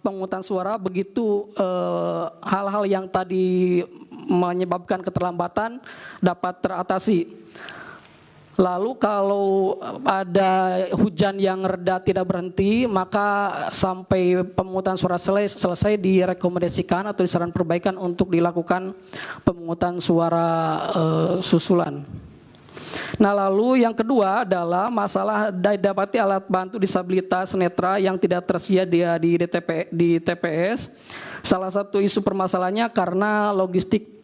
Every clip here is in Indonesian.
pemungutan suara begitu hal-hal yang tadi menyebabkan keterlambatan dapat teratasi. Lalu kalau ada hujan yang reda tidak berhenti, maka sampai pemungutan suara selesai direkomendasikan atau disarankan perbaikan untuk dilakukan pemungutan suara susulan. Nah, lalu yang kedua adalah masalah didapati alat bantu disabilitas netra yang tidak tersedia di TPS. Salah satu isu permasalahannya karena logistik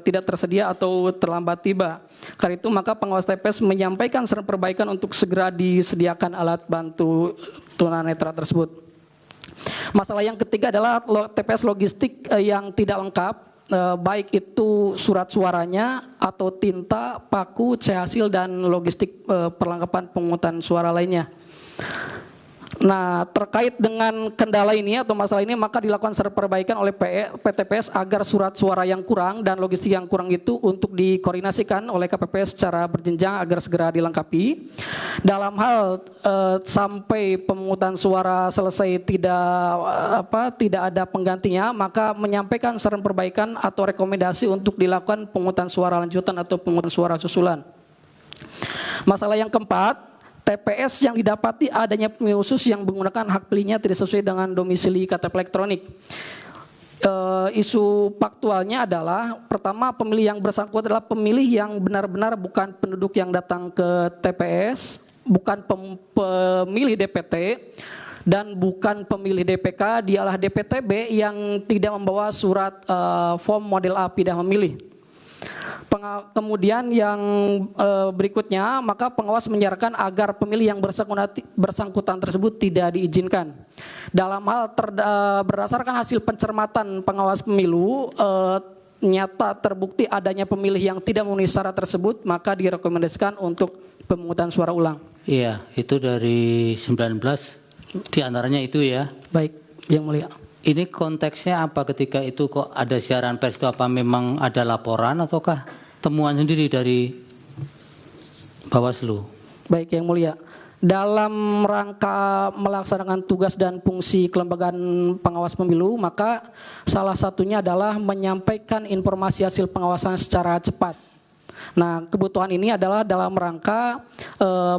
tidak tersedia atau terlambat tiba. Karena itu maka pengawas TPS menyampaikan saran perbaikan untuk segera disediakan alat bantu tunanetra tersebut. Masalah yang ketiga adalah TPS logistik yang tidak lengkap, baik itu surat suaranya atau tinta, paku, C-hasil dan logistik perlengkapan pemungutan suara lainnya. Nah, terkait dengan kendala ini atau masalah ini maka dilakukan secara perbaikan oleh PTPS agar surat suara yang kurang dan logistik yang kurang itu untuk dikoordinasikan oleh KPPS secara berjenjang agar segera dilengkapi. Dalam hal sampai pemungutan suara selesai tidak ada penggantinya, maka menyampaikan saran perbaikan atau rekomendasi untuk dilakukan pemungutan suara lanjutan atau pemungutan suara susulan. Masalah yang keempat, TPS yang didapati adanya pemilih khusus yang menggunakan hak pilihnya tidak sesuai dengan domisili KTP elektronik. Isu faktualnya adalah pertama, pemilih yang bersangkutan adalah pemilih yang benar-benar bukan penduduk yang datang ke TPS, bukan pemilih DPT, dan bukan pemilih DPK, dialah DPTB yang tidak membawa surat form model A pindah memilih. Kemudian yang berikutnya, maka pengawas menyarankan agar pemilih yang bersangkutan tersebut tidak diizinkan. Dalam hal berdasarkan hasil pencermatan pengawas pemilu, nyata terbukti adanya pemilih yang tidak memenuhi syarat tersebut, maka direkomendasikan untuk pemungutan suara ulang. Iya, itu dari 19 diantaranya itu ya. Baik, Yang Mulia. Ini konteksnya apa ketika itu kok ada siaran pers itu, apa memang ada laporan ataukah temuan sendiri dari Bawaslu? Baik Yang Mulia, dalam rangka melaksanakan tugas dan fungsi kelembagaan pengawas pemilu, maka salah satunya adalah menyampaikan informasi hasil pengawasan secara cepat. Nah, kebutuhan ini adalah dalam rangka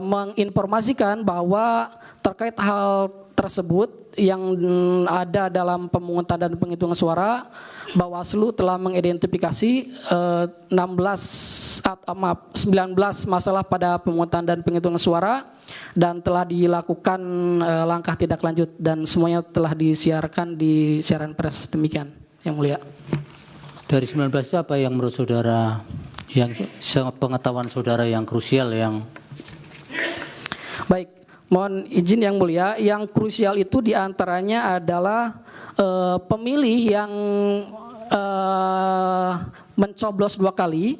menginformasikan bahwa terkait hal tersebut yang ada dalam pemungutan dan penghitungan suara, Bawaslu telah mengidentifikasi 19 masalah pada pemungutan dan penghitungan suara dan telah dilakukan langkah tindak lanjut dan semuanya telah disiarkan di siaran pers. Demikian Yang Mulia. Dari 19 itu apa yang menurut saudara, yang pengetahuan saudara yang krusial yang baik? Mohon izin Yang Mulia, yang krusial itu diantaranya adalah pemilih yang mencoblos 2 kali.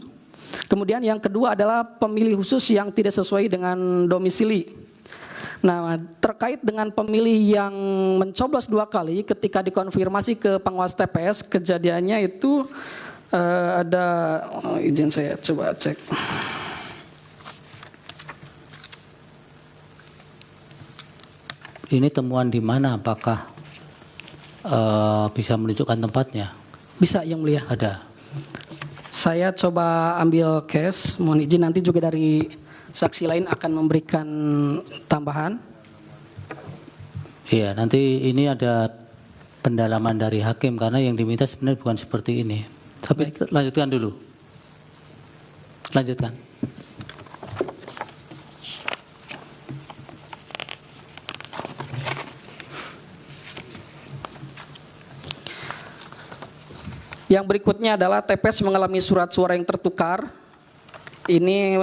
Kemudian yang kedua adalah pemilih khusus yang tidak sesuai dengan domisili. Nah, terkait dengan pemilih yang mencoblos 2 kali, ketika dikonfirmasi ke pengawas TPS, kejadiannya itu ada, izin saya coba cek. ini temuan di mana? Apakah bisa menunjukkan tempatnya? Bisa Yang Mulia. Ada. Saya coba ambil case, mohon izin nanti juga dari saksi lain akan memberikan tambahan. Iya, nanti ini ada pendalaman dari hakim karena yang diminta sebenarnya bukan seperti ini. Tapi lanjutkan dulu. Lanjutkan. Yang berikutnya adalah TPS mengalami surat suara yang tertukar. Ini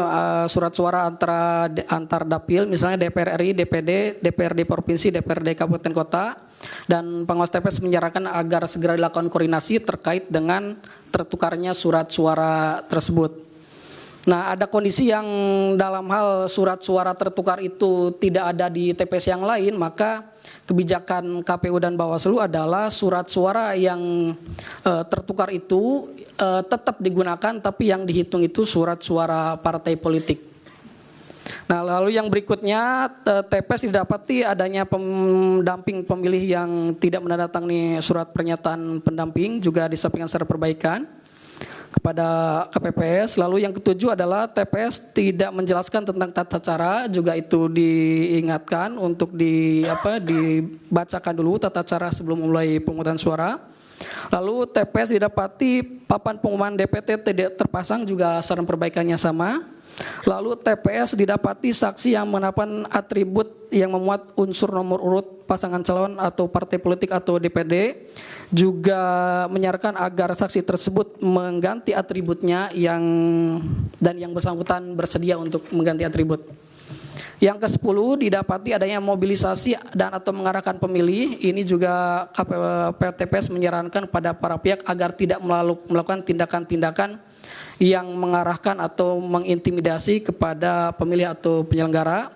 surat suara antar dapil, misalnya DPR RI, DPD, DPRD Provinsi, DPRD Kabupaten Kota, dan pengawas TPS menyarankan agar segera dilakukan koordinasi terkait dengan tertukarnya surat suara tersebut. Nah, ada kondisi yang dalam hal surat suara tertukar itu tidak ada di TPS yang lain, maka kebijakan KPU dan Bawaslu adalah surat suara yang tertukar itu tetap digunakan, tapi yang dihitung itu surat suara partai politik. Nah, lalu yang berikutnya, TPS didapati adanya pendamping pemilih yang tidak menandatangani surat pernyataan pendamping, juga disampaikan secara perbaikan kepada KPPS. Lalu yang ketujuh adalah TPS tidak menjelaskan tentang tata cara, juga itu diingatkan untuk dibacakan dulu tata cara sebelum mulai pemungutan suara. Lalu TPS didapati papan pengumuman DPT tidak terpasang, juga saran perbaikannya sama. Lalu TPS didapati saksi yang mengenalkan atribut yang memuat unsur nomor urut pasangan calon atau partai politik atau DPD, juga menyarankan agar saksi tersebut mengganti atributnya dan yang bersangkutan bersedia untuk mengganti atribut. Yang ke-10 didapati adanya mobilisasi dan atau mengarahkan pemilih. Ini juga TPS menyarankan pada para pihak agar tidak melakukan tindakan-tindakan yang mengarahkan atau mengintimidasi kepada pemilih atau penyelenggara.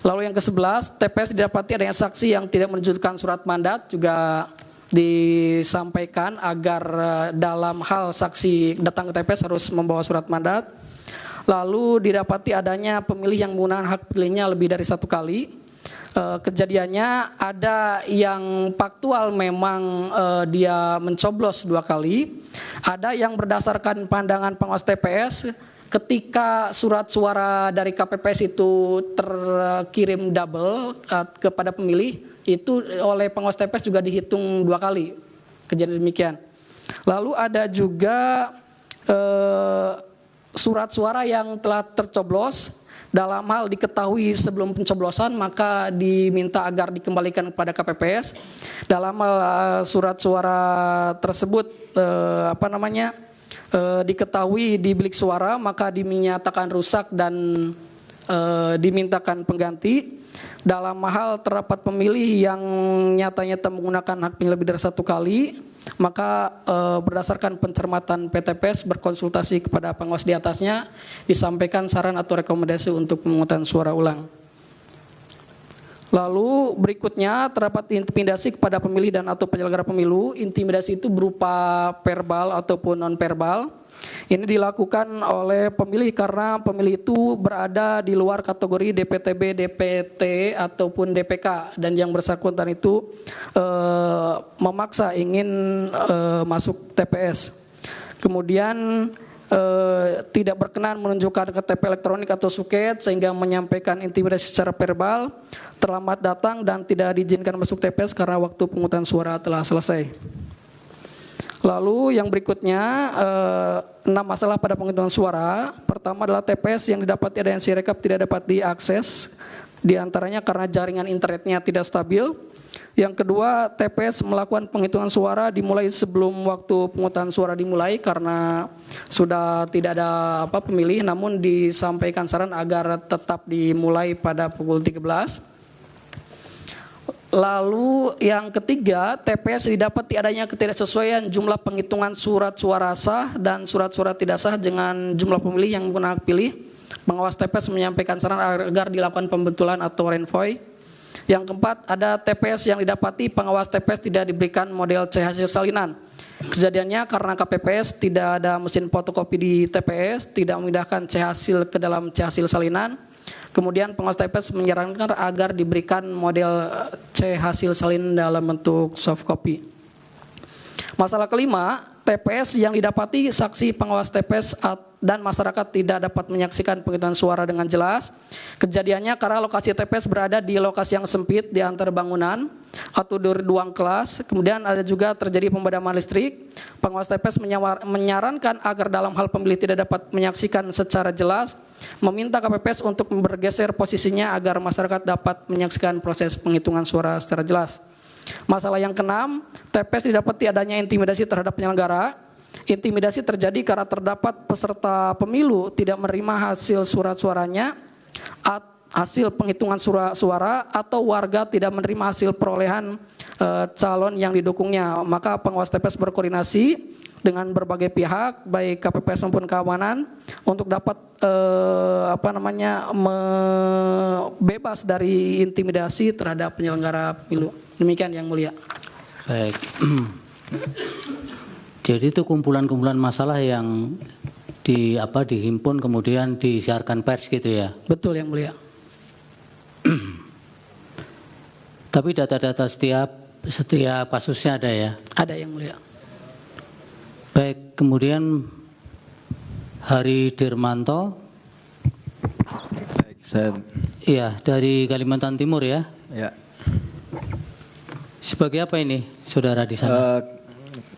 Lalu yang ke-11, TPS didapati adanya saksi yang tidak menunjukkan surat mandat, juga disampaikan agar dalam hal saksi datang ke TPS harus membawa surat mandat. Lalu didapati adanya pemilih yang menggunakan hak pilihnya lebih dari 1 kali. Kejadiannya ada yang faktual memang dia mencoblos 2 kali, ada yang berdasarkan pandangan pengawas TPS ketika surat suara dari KPPS itu terkirim double kepada pemilih, itu oleh pengawas TPS juga dihitung 2 kali, kejadian demikian. Lalu ada juga surat suara yang telah tercoblos, dalam hal diketahui sebelum pencoblosan maka diminta agar dikembalikan kepada KPPS. Dalam hal surat suara tersebut diketahui di bilik suara maka dinyatakan rusak dan dimintakan pengganti. Dalam hal terdapat pemilih yang nyatanya menggunakan hak pilih lebih dari 1 kali, maka berdasarkan pencermatan PTPS berkonsultasi kepada pengawas di atasnya, disampaikan saran atau rekomendasi untuk pemungutan suara ulang. Lalu berikutnya terdapat intimidasi kepada pemilih dan atau penyelenggara pemilu. Intimidasi itu berupa verbal ataupun non verbal. Ini dilakukan oleh pemilih karena pemilih itu berada di luar kategori DPTB, DPT ataupun DPK, dan yang bersangkutan itu memaksa ingin masuk TPS. Kemudian tidak berkenan menunjukkan KTP elektronik atau suket sehingga menyampaikan intimidasi secara verbal, terlambat datang dan tidak diizinkan masuk TPS karena waktu pemungutan suara telah selesai. Lalu yang berikutnya 6 masalah pada penghitungan suara. Pertama adalah TPS yang didapati adanya Sirekap tidak dapat diakses, diantaranya karena jaringan internetnya tidak stabil. Yang kedua, TPS melakukan penghitungan suara dimulai sebelum waktu pemungutan suara dimulai karena sudah tidak ada pemilih, namun disampaikan saran agar tetap dimulai pada pukul 13. Lalu yang ketiga, TPS didapati adanya ketidaksesuaian jumlah penghitungan surat suara sah dan surat suara tidak sah dengan jumlah pemilih yang menggunakan hak pilih. Pengawas TPS menyampaikan saran agar dilakukan pembetulan atau renvoy. Yang keempat, ada TPS yang didapati pengawas TPS tidak diberikan model C hasil salinan. Kejadiannya karena KPPS tidak ada mesin fotokopi di TPS, tidak memindahkan C hasil ke dalam C hasil salinan. Kemudian pengawas TPS menyarankan agar diberikan model C hasil salinan dalam bentuk soft copy. Masalah kelima, TPS yang didapati saksi pengawas TPS dan masyarakat tidak dapat menyaksikan penghitungan suara dengan jelas. Kejadiannya karena lokasi TPS berada di lokasi yang sempit di antar bangunan atau di ruang kelas. Kemudian ada juga terjadi pemadaman listrik. Pengawas TPS menyarankan agar dalam hal pemilih tidak dapat menyaksikan secara jelas, meminta KPPS untuk bergeser posisinya agar masyarakat dapat menyaksikan proses penghitungan suara secara jelas. Masalah yang keenam, TPS didapati adanya intimidasi terhadap penyelenggara. Intimidasi terjadi karena terdapat peserta pemilu tidak menerima hasil surat suaranya, hasil penghitungan suara atau warga tidak menerima hasil perolehan calon yang didukungnya. Maka pengawas TPS berkoordinasi dengan berbagai pihak, baik KPPS maupun keamanan, untuk dapat bebas dari intimidasi terhadap penyelenggara pemilu. Demikian yang mulia. Baik. Jadi itu kumpulan-kumpulan masalah yang dihimpun kemudian disiarkan pers gitu ya. Betul Yang Mulia. Tapi data-data setiap kasusnya ada ya? Ada Yang Mulia. Baik, kemudian Hari Dirmanto. Baik, saya Iya, dari Kalimantan Timur ya. ya. Sebagai apa ini, saudara di sana?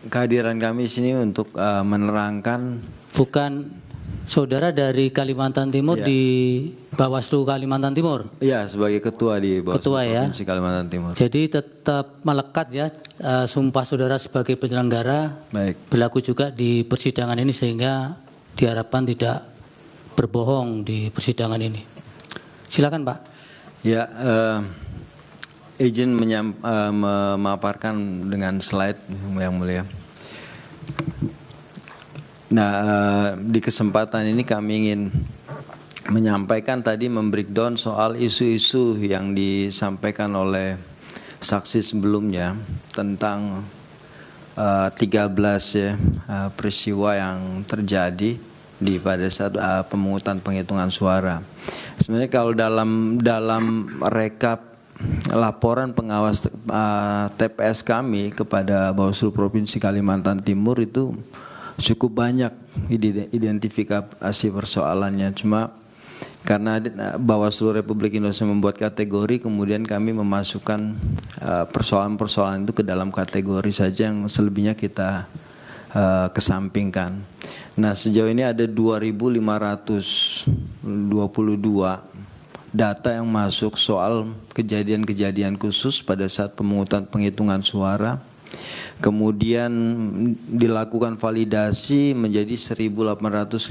Kehadiran kami sini untuk menerangkan. Bukan saudara dari Kalimantan Timur Ya. di Bawaslu Kalimantan Timur. Ya, sebagai ketua di Bawaslu Ketua ya. Provinsi Kalimantan Timur. Jadi tetap melekat ya sumpah saudara sebagai penyelenggara Baik. berlaku juga di persidangan ini sehingga diharapkan tidak berbohong di persidangan ini. Silakan Pak. Ya, izin memaparkan dengan slide Yang Mulia. Nah, di kesempatan ini kami ingin menyampaikan tadi membreakdown soal isu-isu yang disampaikan oleh saksi sebelumnya tentang 13 ya peristiwa yang terjadi pada saat pemungutan penghitungan suara. Sebenarnya kalau dalam rekap laporan pengawas TPS kami kepada Bawaslu Provinsi Kalimantan Timur itu cukup banyak identifikasi persoalannya. Cuma karena Bawaslu Republik Indonesia membuat kategori, kemudian kami memasukkan persoalan-persoalan itu ke dalam kategori saja, yang selebihnya kita kesampingkan. Nah, sejauh ini ada 2.522 data yang masuk soal kejadian-kejadian khusus pada saat pemungutan penghitungan suara. Kemudian dilakukan validasi menjadi 1.851.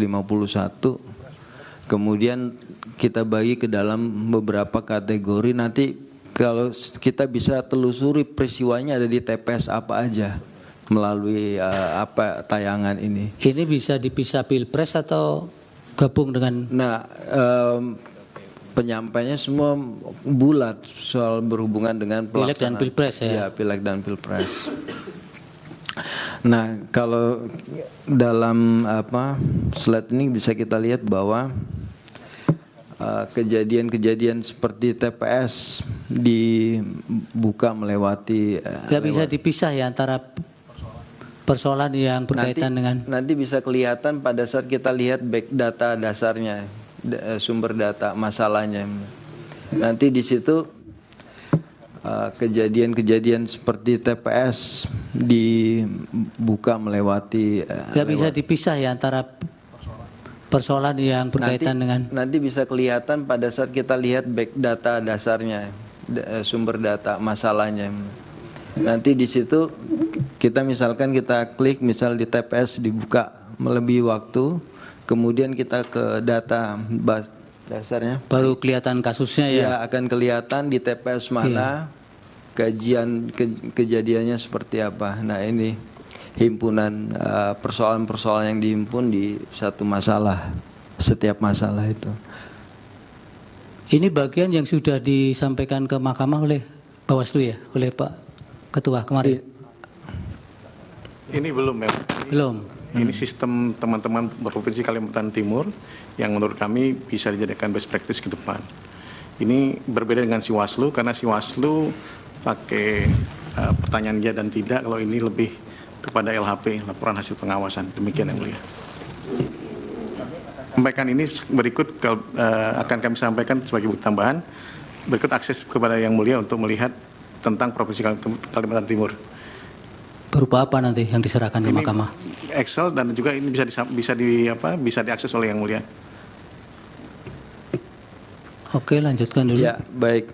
Kemudian kita bagi ke dalam beberapa kategori. Nanti kalau kita bisa telusuri peristiwanya ada di TPS apa aja melalui tayangan ini. Ini bisa dipisah Pilpres atau gabung dengan? Nah, penyampainya semua bulat soal berhubungan dengan pelaksanaan Pileg dan Pilpres ya? Iya, Pileg dan Pilpres. Nah, kalau dalam slide ini bisa kita lihat bahwa kejadian-kejadian seperti TPS dibuka melewati. Nggak bisa dipisah ya antara persoalan yang berkaitan dengan. Nanti bisa kelihatan pada saat kita lihat back data dasarnya, sumber data masalahnya. Nanti di situ kejadian-kejadian seperti TPS dibuka melewati. Nggak bisa dipisah ya antara persoalan yang berkaitan dengan. Nanti bisa kelihatan pada saat kita lihat back data dasarnya, sumber data masalahnya. Nanti di situ kita misalkan kita klik misal di TPS dibuka melebihi waktu, kemudian kita ke data dasarnya. Baru kelihatan kasusnya ya. Ya, akan kelihatan di TPS mana, kajian kejadiannya seperti apa. Nah, ini himpunan persoalan-persoalan yang dihimpun di satu masalah, setiap masalah itu. Ini bagian yang sudah disampaikan ke Mahkamah oleh Bawaslu ya, oleh Pak Ketua kemarin. Ini belum ya. Belum. Ini sistem teman-teman Provinsi Kalimantan Timur yang menurut kami bisa dijadikan best practice ke depan. Ini berbeda dengan Siwaslu karena Siwaslu pakai pertanyaan ya dan tidak, kalau ini lebih kepada LHP, laporan hasil pengawasan. Demikian yang mulia. Sampaikan ini berikut akan kami sampaikan sebagai bukti tambahan. Berikut akses kepada yang mulia untuk melihat tentang Provinsi Kalimantan Timur. Berupa apa nanti yang diserahkan ke Ini Mahkamah? Excel dan juga ini bisa diakses oleh yang mulia. Oke, lanjutkan dulu. Ya, baik.